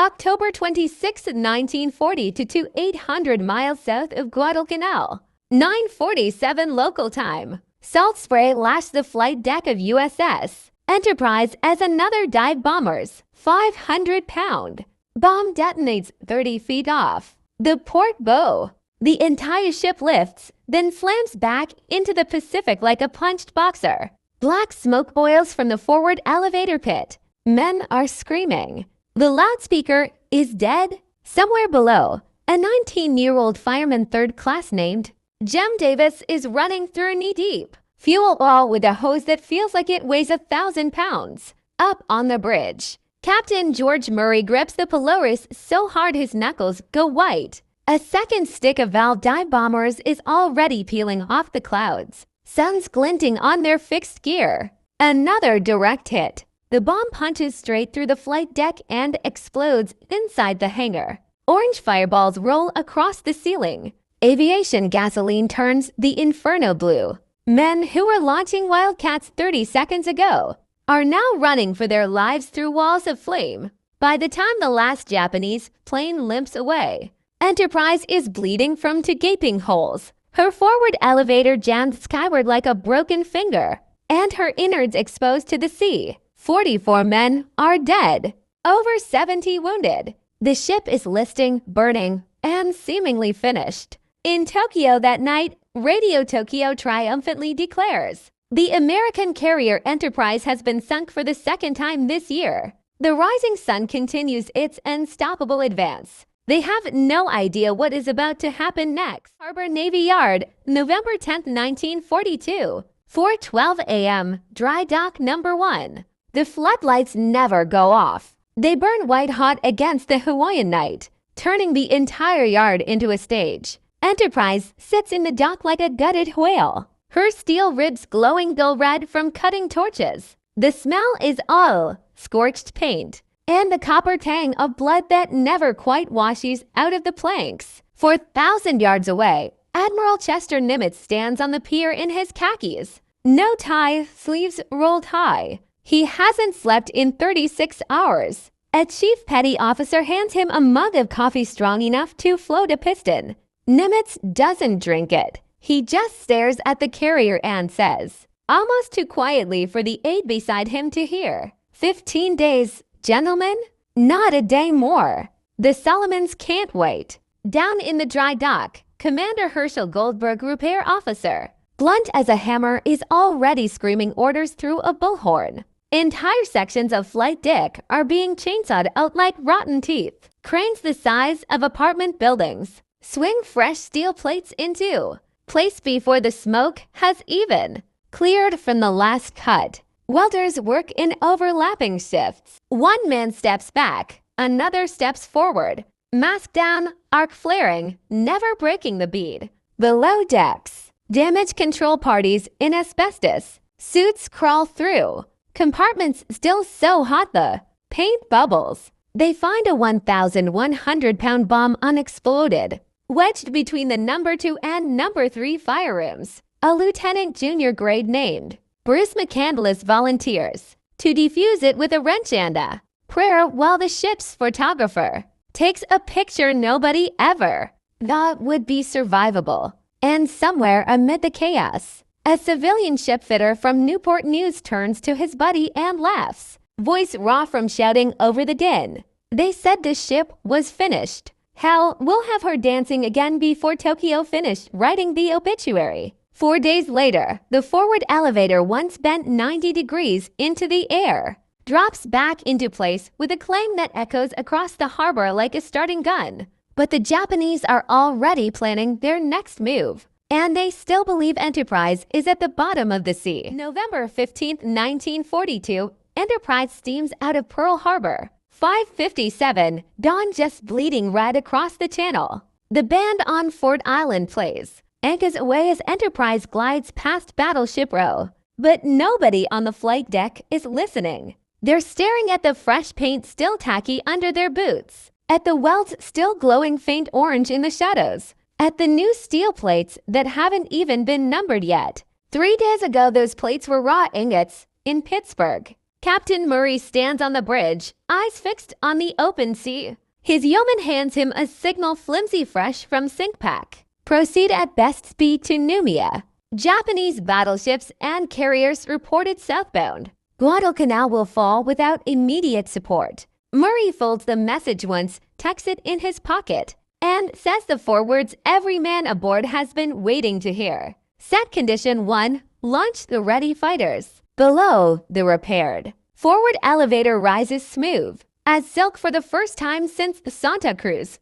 October 26, 1940 to 800 miles south of Guadalcanal. 9:47 local time. Salt spray lashed the flight deck of USS Enterprise as another dive bomber's 500-pound bomb detonates 30 feet off the port bow. The entire ship lifts, then slams back into the Pacific like a punched boxer. Black smoke boils from the forward elevator pit. Men are screaming. The loudspeaker is dead. Somewhere below, a 19-year-old fireman third class named Jem Davis is running through knee-deep fuel oil with a hose that feels like it weighs 1,000 pounds. Up on the bridge, Captain George Murray grips the Polaris so hard his knuckles go white. A second stick of valve dive bombers is already peeling off the clouds, suns glinting on their fixed gear. Another direct hit. The bomb punches straight through the flight deck and explodes inside the hangar. Orange fireballs roll across the ceiling. Aviation gasoline turns the inferno blue. Men who were launching Wildcats 30 seconds ago are now running for their lives through walls of flame. By the time the last Japanese plane limps away, Enterprise is bleeding from two gaping holes. Her forward elevator jammed skyward like a broken finger, and her innards exposed to the sea. 44 men are dead, over 70 wounded. The ship is listing, burning, and seemingly finished. In Tokyo that night, Radio Tokyo triumphantly declares, the American carrier Enterprise has been sunk for the second time this year. The rising sun continues its unstoppable advance. They have no idea what is about to happen next. Harbor Navy Yard, November 10, 1942, 4:12 a.m., Dry Dock No.1. The floodlights never go off. They burn white-hot against the Hawaiian night, turning the entire yard into a stage. Enterprise sits in the dock like a gutted whale, her steel ribs glowing dull red from cutting torches. The smell is all scorched paint and the copper tang of blood that never quite washes out of the planks. 4,000 yards away, Admiral Nimitz stands on the pier in his khakis. No tie, sleeves rolled high. He hasn't slept in 36 hours. A chief petty officer hands him a mug of coffee strong enough to float a piston. Nimitz doesn't drink it. He just stares at the carrier and says, almost too quietly for the aide beside him to hear, 15 days, gentlemen? Not a day more. The Solomons can't wait. Down in the dry dock, Commander Herschel Goldberg, repair officer, blunt as a hammer, is already screaming orders through a bullhorn. Entire sections of flight deck are being chainsawed out like rotten teeth. Cranes the size of apartment buildings swing fresh steel plates into place before the smoke has even cleared from the last cut. Welders work in overlapping shifts. One man steps back, another steps forward. Mask down, arc flaring, never breaking the bead. Below decks, damage control parties in asbestos. Suits crawl through. Compartments still so hot the paint bubbles. They find a 1,100-pound bomb unexploded, wedged between the number 2 and number 3 firerooms. A lieutenant junior grade named Bruce McCandless volunteers to defuse it with a wrench and a prayer while the ship's photographer takes a picture nobody ever thought would be survivable. And somewhere amid the chaos, a civilian shipfitter from Newport News turns to his buddy and laughs, voice raw from shouting over the din. They said the ship was finished. Hell, we'll have her dancing again before Tokyo finished writing the obituary. 4 days later, the forward elevator, once bent 90 degrees into the air, drops back into place with a clang that echoes across the harbor like a starting gun. But the Japanese are already planning their next move, and they still believe Enterprise is at the bottom of the sea. November 15, 1942, Enterprise steams out of Pearl Harbor. 5:57, dawn just bleeding red across the channel. The band on Ford Island plays, anchors away as Enterprise glides past Battleship Row. But nobody on the flight deck is listening. They're staring at the fresh paint still tacky under their boots, at the welds still glowing faint orange in the shadows, at the new steel plates that haven't even been numbered yet. 3 days ago, those plates were raw ingots in Pittsburgh. Captain Murray stands on the bridge, eyes fixed on the open sea. His yeoman hands him a signal flimsy fresh from sink pack. Proceed at best speed to Numia. Japanese battleships and carriers reported southbound. Guadalcanal will fall without immediate support. Murray folds the message once, tucks it in his pocket, and says the forwards every man aboard has been waiting to hear. Set condition 1, launch the ready fighters. Below, the repaired. Forward elevator rises smooth, as silk for the first time since Santa Cruz.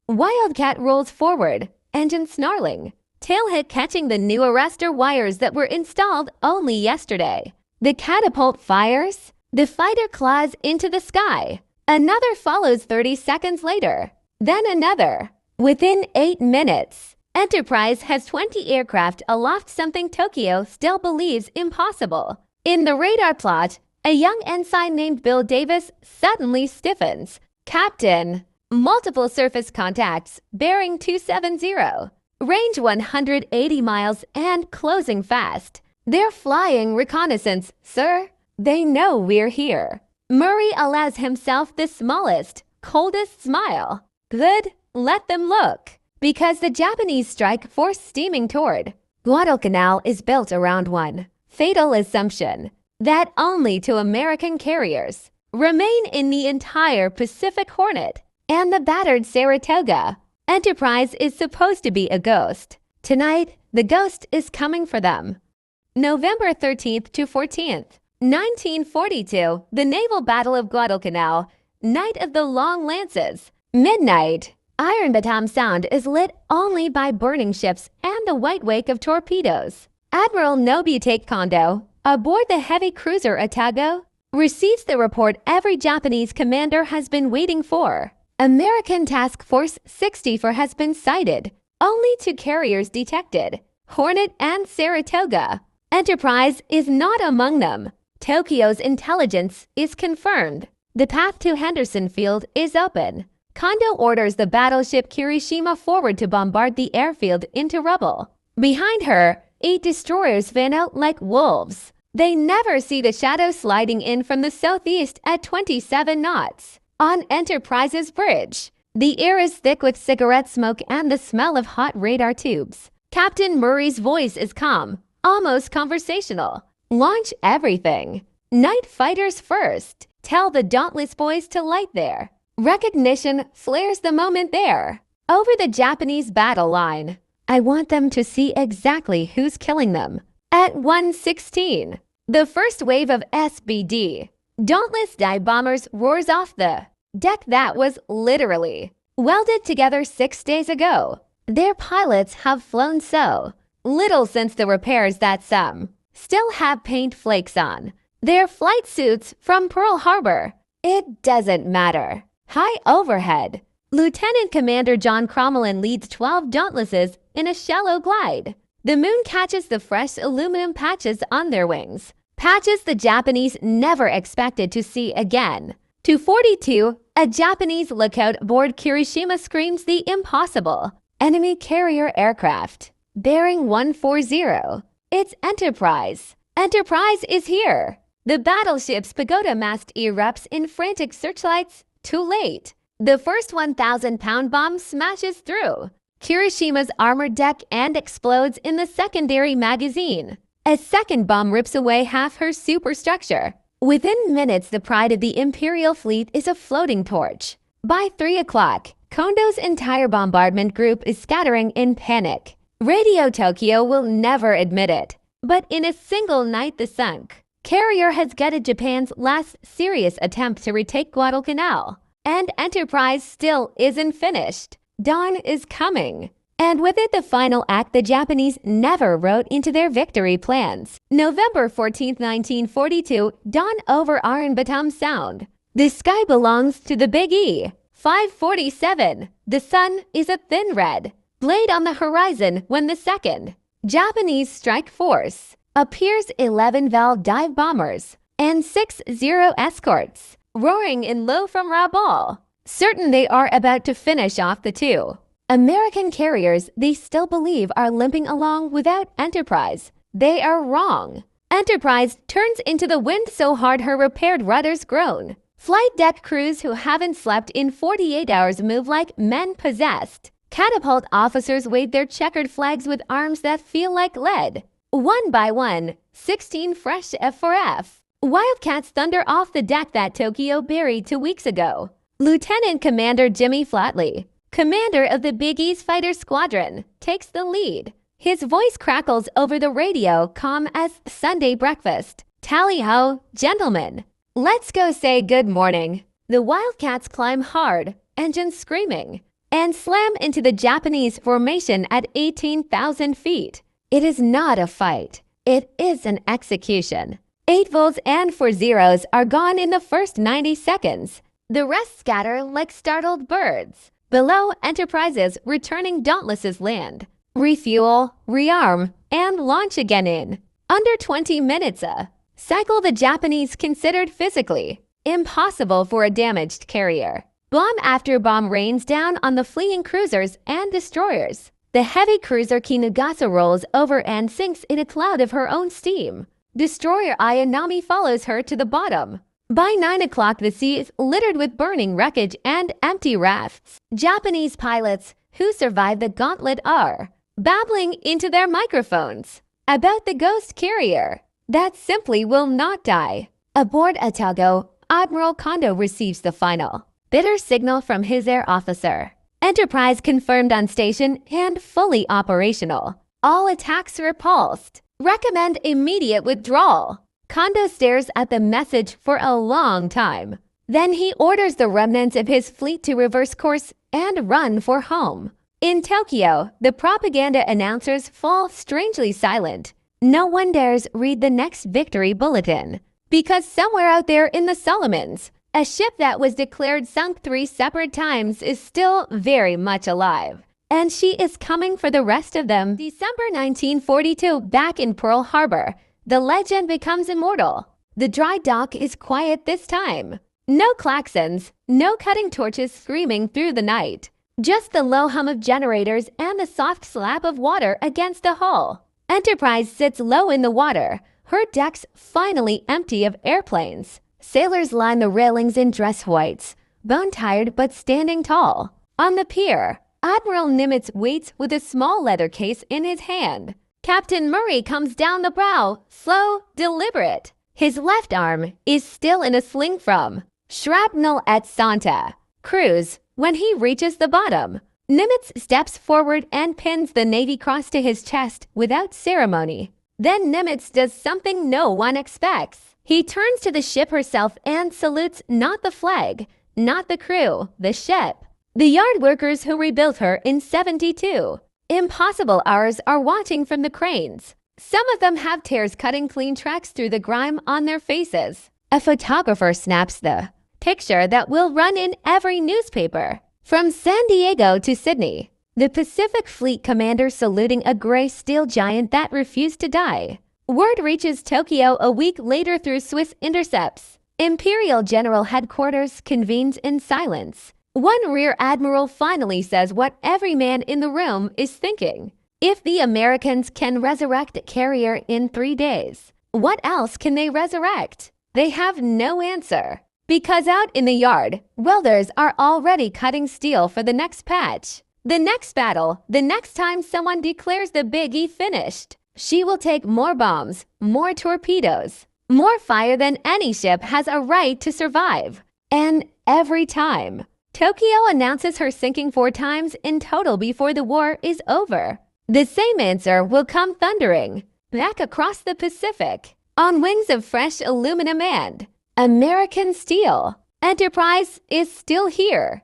Wildcat rolls forward, engine snarling. Tailhead catching the new arrestor wires that were installed only yesterday. The catapult fires. The fighter claws into the sky. Another follows 30 seconds later. Then another. Within 8 minutes, Enterprise has 20 aircraft aloft, something Tokyo still believes impossible. In the radar plot, a young ensign named Bill Davis suddenly stiffens. Captain, multiple surface contacts, bearing 270. Range 180 miles and closing fast. They're flying reconnaissance, sir. They know we're here. Murray allows himself the smallest, coldest smile. Good, let them look. Because the Japanese strike force steaming toward. Guadalcanal is built around one fatal assumption that only 2 American carriers remain in the entire Pacific Hornet and the battered Saratoga. Enterprise is supposed to be a ghost. Tonight, the ghost is coming for them. November 13th to 14th, 1942, the Naval Battle of Guadalcanal, Night of the Long Lances. Midnight. Iron Batam Sound is lit only by burning ships and the white wake of torpedoes. Admiral Nimitz Kondo, aboard the heavy cruiser Otago, receives the report every Japanese commander has been waiting for. American Task Force 64 has been sighted. Only 2 carriers detected, Hornet and Saratoga. Enterprise is not among them. Tokyo's intelligence is confirmed. The path to Henderson Field is open. Kondo orders the battleship Kirishima forward to bombard the airfield into rubble. Behind her, 8 destroyers fan out like wolves. They never see the shadow sliding in from the southeast at 27 knots. On Enterprise's bridge, the air is thick with cigarette smoke and the smell of hot radar tubes. Captain Murray's voice is calm, almost conversational. Launch everything. Night fighters first. Tell the Dauntless boys to light there. Recognition flares the moment there. Over the Japanese battle line. I want them to see exactly who's killing them. At 1:16, the first wave of SBD. Dauntless dive bombers roars off the deck that was literally welded together 6 days ago. Their pilots have flown so little since the repairs that some still have paint flakes on. Their flight suits from Pearl Harbor. It doesn't matter. High overhead. Lieutenant Commander John Crommelin leads 12 Dauntlesses in a shallow glide. The moon catches the fresh aluminum patches on their wings. Patches the Japanese never expected to see again. 242, a Japanese lookout aboard Kirishima screams the impossible. Enemy carrier aircraft. Bearing 140. It's Enterprise. Enterprise is here. The battleship's pagoda mast erupts in frantic searchlights. Too late. The first 1,000-pound bomb smashes through Kirishima's armored deck and explodes in the secondary magazine. A second bomb rips away half her superstructure. Within minutes, the pride of the Imperial fleet is a floating torch. By 3 o'clock, Kondo's entire bombardment group is scattering in panic. Radio Tokyo will never admit it, but in a single night the sunk carrier has gutted Japan's last serious attempt to retake Guadalcanal. And Enterprise still isn't finished. Dawn is coming. And with it, the final act the Japanese never wrote into their victory plans. November 14, 1942, dawn over Iron Batam Sound. The sky belongs to the Big E. 5:47. The sun is a thin red blade on the horizon when the second Japanese strike force appears. 11 Val dive bombers and 60 escorts roaring in low from Rabaul, certain they are about to finish off the 2 American carriers they still believe are limping along without Enterprise. They are wrong. Enterprise turns into the wind so hard her repaired rudders groan. Flight deck crews who haven't slept in 48 hours move like men possessed. Catapult officers wave their checkered flags with arms that feel like lead. One by one, 16 fresh F4F. Wildcats thunder off the deck that Tokyo buried 2 weeks ago. Lieutenant Commander Jimmy Flatley, commander of the Big East Fighter Squadron, takes the lead. His voice crackles over the radio, calm as Sunday breakfast. Tally-ho, gentlemen. Let's go say good morning. The Wildcats climb hard, engines screaming, and slam into the Japanese formation at 18,000 feet. It is not a fight. It is an execution. 8 volts and 4 zeros are gone in the first 90 seconds. The rest scatter like startled birds. Below, Enterprise's returning Dauntlesses land. Refuel, rearm, and launch again in under 20 minutes. Cycle the Japanese considered physically impossible for a damaged carrier. Bomb after bomb rains down on the fleeing cruisers and destroyers. The heavy cruiser Kinugasa rolls over and sinks in a cloud of her own steam. Destroyer Ayanami follows her to the bottom. By 9 o'clock, the sea is littered with burning wreckage and empty rafts. Japanese pilots who survive the gauntlet are babbling into their microphones about the ghost carrier that simply will not die. Aboard Atago, Admiral Kondo receives the final bitter signal from his air officer. Enterprise confirmed on station and fully operational. All attacks repulsed. Recommend immediate withdrawal. Kondo stares at the message for a long time. Then he orders the remnants of his fleet to reverse course and run for home. In Tokyo, the propaganda announcers fall strangely silent. No one dares read the next victory bulletin. Because somewhere out there in the Solomons, a ship that was declared sunk 3 separate times is still very much alive. And she is coming for the rest of them. December 1942, back in Pearl Harbor, the legend becomes immortal. The dry dock is quiet this time. No klaxons, no cutting torches screaming through the night. Just the low hum of generators and the soft slap of water against the hull. Enterprise sits low in the water, her decks finally empty of airplanes. Sailors line the railings in dress whites, bone-tired but standing tall. On the pier, Admiral Nimitz waits with a small leather case in his hand. Captain Murray comes down the bow, slow, deliberate. His left arm is still in a sling from shrapnel at Santa Cruz when he reaches the bottom. Nimitz steps forward and pins the Navy Cross to his chest without ceremony. Then Nimitz does something no one expects. He turns to the ship herself and salutes not the flag, not the crew, the ship. The yard workers who rebuilt her in 72. Impossible hours are watching from the cranes. Some of them have tears cutting clean tracks through the grime on their faces. A photographer snaps the picture that will run in every newspaper. From San Diego to Sydney, the Pacific Fleet commander saluting a gray steel giant that refused to die. Word reaches Tokyo a week later through Swiss intercepts. Imperial General Headquarters convenes in silence. One Rear Admiral finally says what every man in the room is thinking. If the Americans can resurrect a carrier in 3 days, what else can they resurrect? They have no answer. Because out in the yard, welders are already cutting steel for the next patch. The next battle, the next time someone declares the Big E finished. She will take more bombs, more torpedoes, more fire than any ship has a right to survive. And every time, Tokyo announces her sinking 4 times in total before the war is over. The same answer will come thundering back across the Pacific on wings of fresh aluminum and American steel. Enterprise is still here,